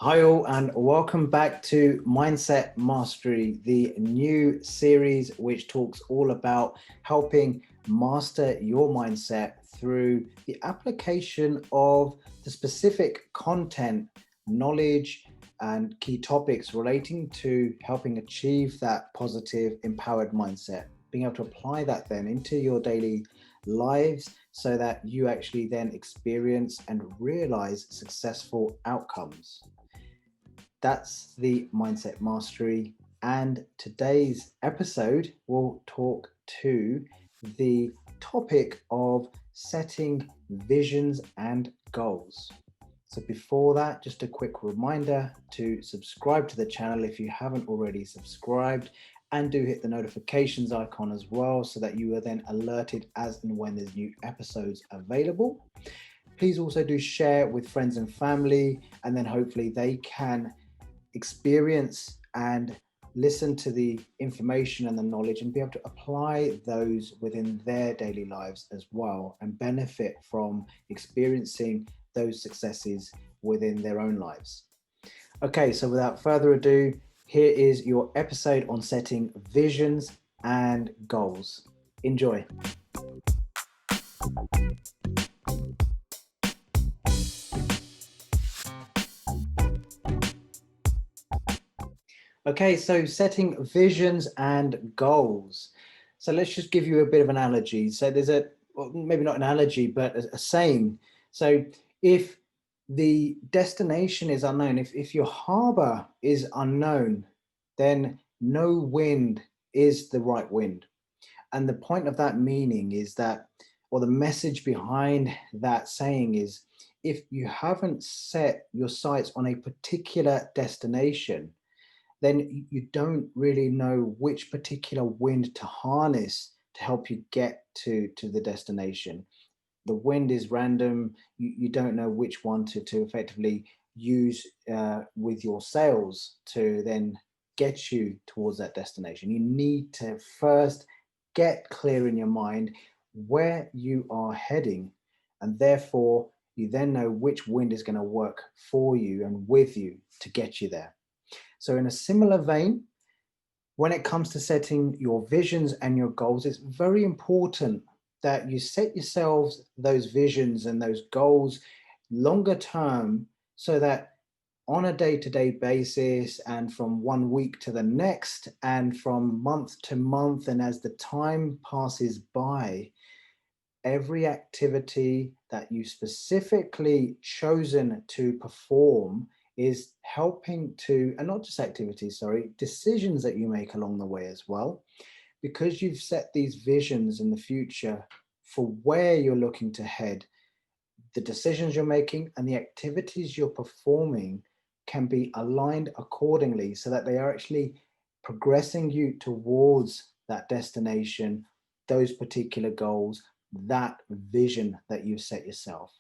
Hi all and welcome back to Mindset Mastery, the new series which talks all about helping master your mindset through the application of the specific content, knowledge and key topics relating to helping achieve that positive, empowered mindset, being able to apply that then into your daily lives so that you actually then experience and realize successful outcomes. That's the Mindset Mastery. And today's episode will talk to the topic of setting visions and goals. So before that, just a quick reminder to subscribe to the channel if you haven't already subscribed, and do hit the notifications icon as well so that you are then alerted as and when there's new episodes available. Please also do share with friends and family, and then hopefully they can experience and listen to the information and the knowledge and be able to apply those within their daily lives as well and benefit from experiencing those successes within their own lives. Okay, so without further ado, here is your episode on setting visions and goals. Enjoy. Okay, so setting visions and goals. So let's just give you a bit of an analogy. So there's well, maybe not an analogy, but a saying. So if the destination is unknown, if your harbor is unknown, then no wind is the right wind. And the point of that meaning is that, or the message behind that saying is, if you haven't set your sights on a particular destination, then you don't really know which particular wind to harness to help you get to the destination. The wind is random. You don't know which one to effectively use with your sails to then get you towards that destination. You need to first get clear in your mind where you are heading, and therefore you then know which wind is going to work for you and with you to get you there. So in a similar vein, when it comes to setting your visions and your goals, it's very important that you set yourselves those visions and those goals longer term so that on a day-to-day basis and from one week to the next and from month to month, and as the time passes by, every activity that you specifically chosen to perform is helping to, and not just activities, sorry, decisions that you make along the way as well, because you've set these visions in the future for where you're looking to head. The decisions you're making and the activities you're performing can be aligned accordingly so that they are actually progressing you towards that destination, those particular goals, that vision that you set yourself,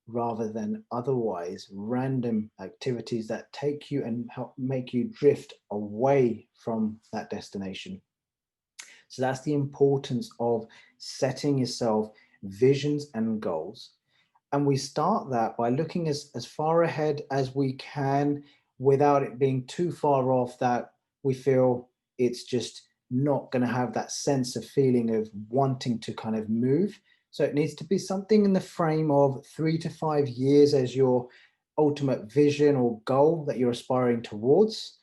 rather than otherwise random activities that take you and help make you drift away from that destination. So that's the importance of setting yourself visions and goals. And we start that by looking as far ahead as we can without it being too far off that we feel it's just not going to have that sense of feeling of wanting to kind of move. So it needs to be something in the frame of 3 to 5 years as your ultimate vision or goal that you're aspiring towards.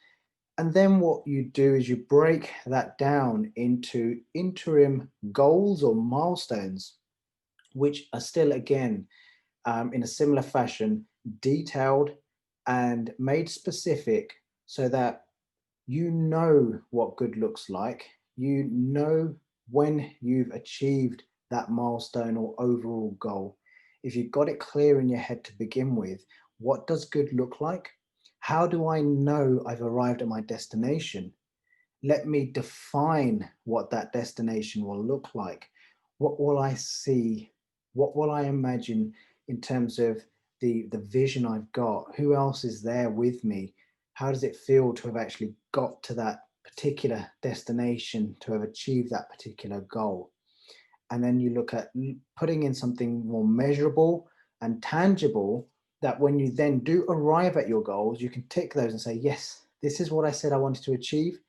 And then what you do is you break that down into interim goals or milestones, which are still, again, in a similar fashion, detailed and made specific so that you know what good looks like. You know when you've achieved that milestone or overall goal. If you've got it clear in your head to begin with, what does good look like? How do I know I've arrived at my destination? Let me define what that destination will look like. What will I see? What will I imagine in terms of the vision I've got? Who else is there with me? How does it feel to have actually got to that particular destination, to have achieved that particular goal? And then you look at putting in something more measurable and tangible that when you then do arrive at your goals, you can tick those and say, yes, this is what I said I wanted to achieve.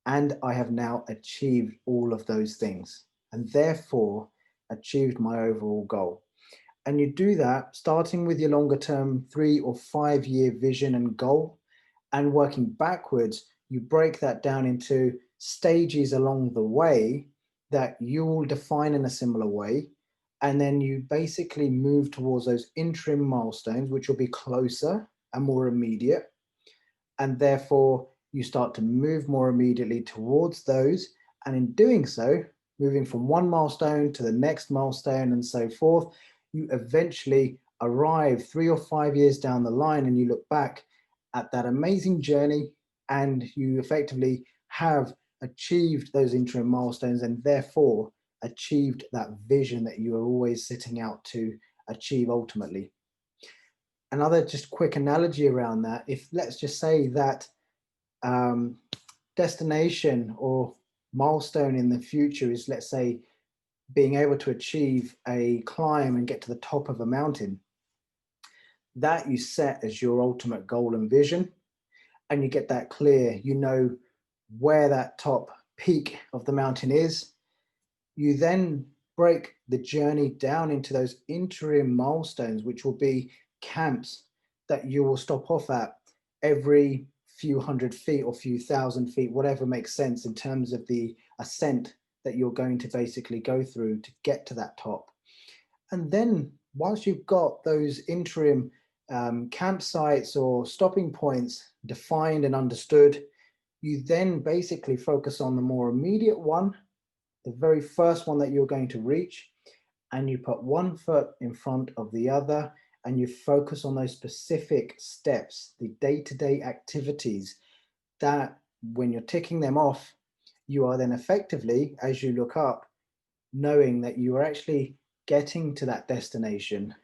And I have now achieved all of those things and therefore achieved my overall goal. And you do that starting with your longer term 3 or 5 year vision and goal, and working backwards, you break that down into stages along the way that you will define in a similar way. And then you basically move towards those interim milestones, which will be closer and more immediate. And therefore, you start to move more immediately towards those. And in doing so, moving from one milestone to the next milestone and so forth, you eventually arrive 3 or 5 years down the line and you look back at that amazing journey and you effectively have achieved those interim milestones and therefore achieved that vision that you are always setting out to achieve ultimately. Another just quick analogy around that, if let's just say that destination or milestone in the future is, let's say, being able to achieve a climb and get to the top of a mountain, that you set as your ultimate goal and vision, and you get that clear, you know where that top peak of the mountain is. You then break the journey down into those interim milestones, which will be camps that you will stop off at every few hundred feet or few thousand feet, whatever makes sense in terms of the ascent that you're going to basically go through to get to that top. And then once you've got those interim campsites or stopping points defined and understood, you then basically focus on the more immediate one, the very first one that you're going to reach, and you put one foot in front of the other and you focus on those specific steps, the day-to-day activities that when you're ticking them off, you are then effectively, as you look up, knowing that you are actually getting to that destination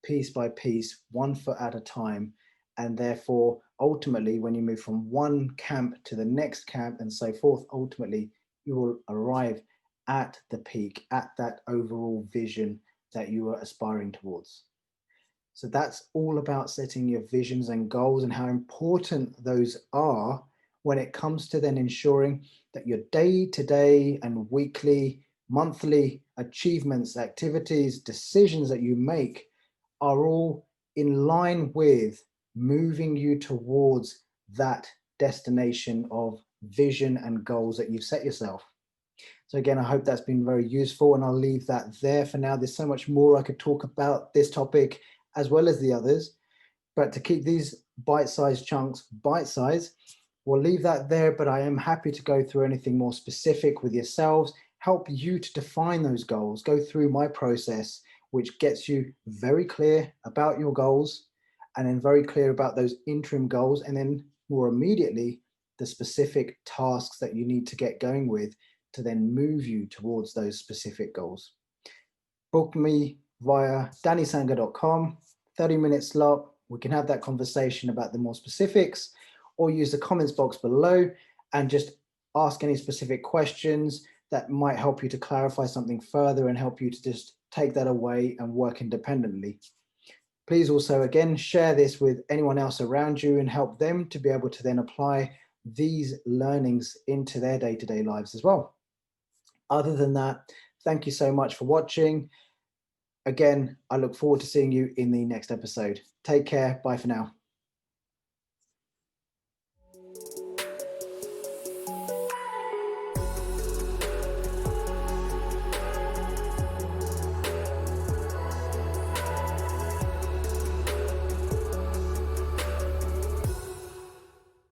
piece by piece, 1 foot at a time. And therefore, ultimately, when you move from one camp to the next camp and so forth, ultimately, you will arrive at the peak, at that overall vision that you are aspiring towards. So that's all about setting your visions and goals and how important those are when it comes to then ensuring that your day-to-day and weekly, monthly achievements, activities, decisions that you make are all in line with moving you towards that destination of vision and goals that you've set yourself. So again, I hope that's been very useful, and I'll leave that there for now. There's so much more I could talk about this topic as well as the others, but to keep these bite-sized chunks bite-sized, we'll leave that there, but I am happy to go through anything more specific with yourselves, help you to define those goals, go through my process, which gets you very clear about your goals and then very clear about those interim goals, and then more immediately, the specific tasks that you need to get going with to then move you towards those specific goals. Book me via dannysanga.com, 30-minute slot. We can have that conversation about the more specifics, or use the comments box below and just ask any specific questions that might help you to clarify something further and help you to just take that away and work independently. Please also, again, share this with anyone else around you and help them to be able to then apply these learnings into their day-to-day lives as well. Other than that, thank you so much for watching. Again, I look forward to seeing you in the next episode. Take care. Bye for now.